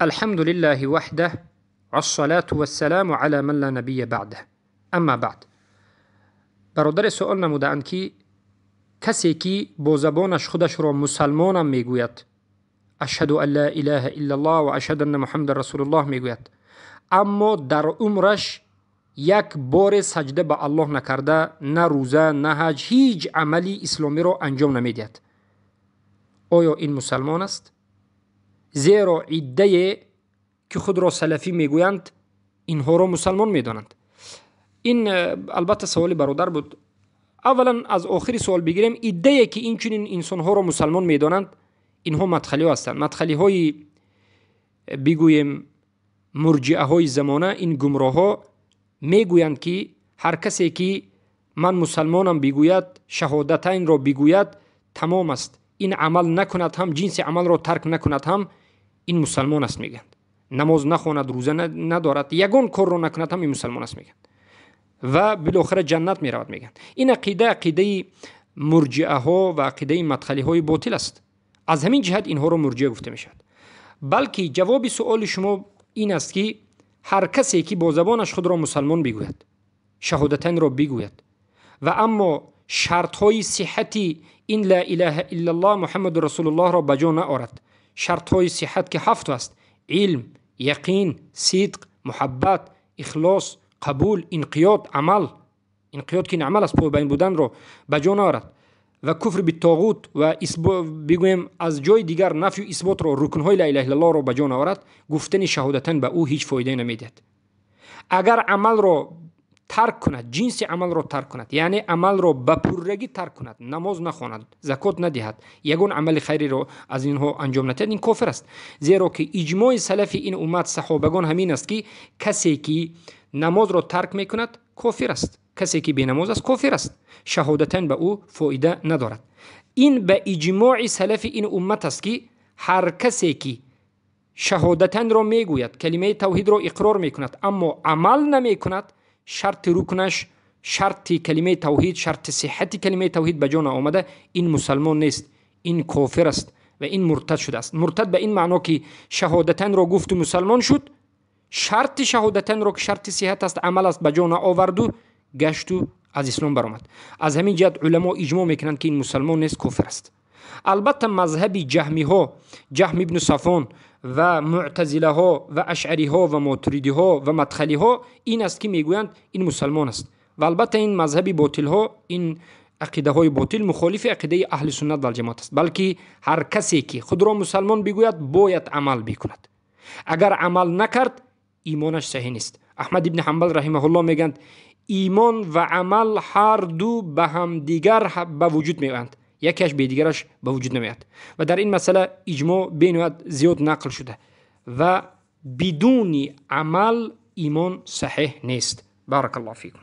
الحمد لله وحده والصلاة والسلام على من لا نبی بعده. اما بعد، برادر سوال نمودند که کسی که با زبانش خودش را مسلمانم میگوید، اشهد ان لا اله الا الله و اشهد ان محمد رسول الله میگوید، اما در عمرش یک بار سجده به الله نکرده، نه روزه نه حج، هیچ عملی اسلامی را انجام نمیدهد، آیا این مسلمان است؟ زیرا عده که خود را سلفی میگویند اینها را مسلمان میدانند. این البته سوال برادر بود. اولا از آخری سوال بگیریم. عده که این چنین انسان ها را مسلمان میدانند اینها مدخلی ها هستند. مدخلی های بگوییم مرجعه های زمانه. این گمراه ها میگویند که هر کسی که من مسلمانم بگوید، شهادتین را بگوید، تمام است. این عمل نکند هم، جنس عمل را ترک نکند هم، این مسلمان است میگند. نماز نخواند، روزه ندارد، یگان کار را نکند هم، این مسلمان است میگند و بالاخره جنت میرود میگند. این عقیده مرجعه ها و عقیده مدخلی های باطل است. از همین جهت اینها را مرجعه گفته میشد. بلکه جواب سوال شما این است که هر کسی که با زبانش خود را مسلمان بگوید، شهادتین را بگوید و اما شرط های صحتی این لا اله الا الله محمد رسول الله را بجا نآورد، شرط های صحت که 7 است: علم، یقین، صدق، محبت، اخلاص، قبول، انقیاد، عمل. انقیاد که این عمل است، پایبند بودن را بجا نآورد و کفر بالطاغوت و بگویم از جای دیگر نفی و اثبات را، رکن های لا اله الا الله را بجا نآورد، گفتن شهادتین به او هیچ فایده نمیدهد. اگر عمل را ترک کند، جنس عمل را ترک کند، یعنی عمل را به پرگی ترک کند، نماز نخواند، زکات ندهد، یگان عمل خیری را از اینها انجام ندهد، این کافر است. زیرا که اجماع سلف این امت صحابگان همین است که کسی که نماز را ترک میکند کافر است، کسی که بی نماز است کافر است، شهادتین به او فایده ندارد. این به اجماع سلف این امت است که هر کسی که شهادتین را میگوید، کلمه توحید را اقرار میکند، اما عمل نمیکند، شرط رکنش، شرط کلمه توحید، شرط صحت کلمه توحید به جا آمده، این مسلمان نیست، این کافر است و این مرتد شده است. مرتد به این معنا که شهادتین را گفت و مسلمان شد، شرط شهادتین را که شرط صحت است، عمل است، به جا آورد و گشت و از اسلام برآمد. از همین جهت علما اجماع میکنند که این مسلمان نیست، کافر است. البته مذهب جهمی ها، جهم ابن صفوان و معتزله ها و اشعری ها و ماتریدی ها و مدخلی ها این است که میگویند این مسلمان است. و البته این مذهب باطل ها، این عقیده های باطل مخالف عقیده اهل سنت و الجماعت است. بلکه هر کسی که خود را مسلمان بگوید باید عمل بکند. اگر عمل نکرد ایمانش صحیح نیست. احمد ابن حنبل رحمه الله میگند ایمان و عمل هر دو به هم دیگر به وجود میآیند، یکیش به دیگرش به وجود نمیاد. و در این مسئله اجماع بینواد زیاد نقل شده و بدون عمل ایمان صحیح نیست. بارک الله فیکم.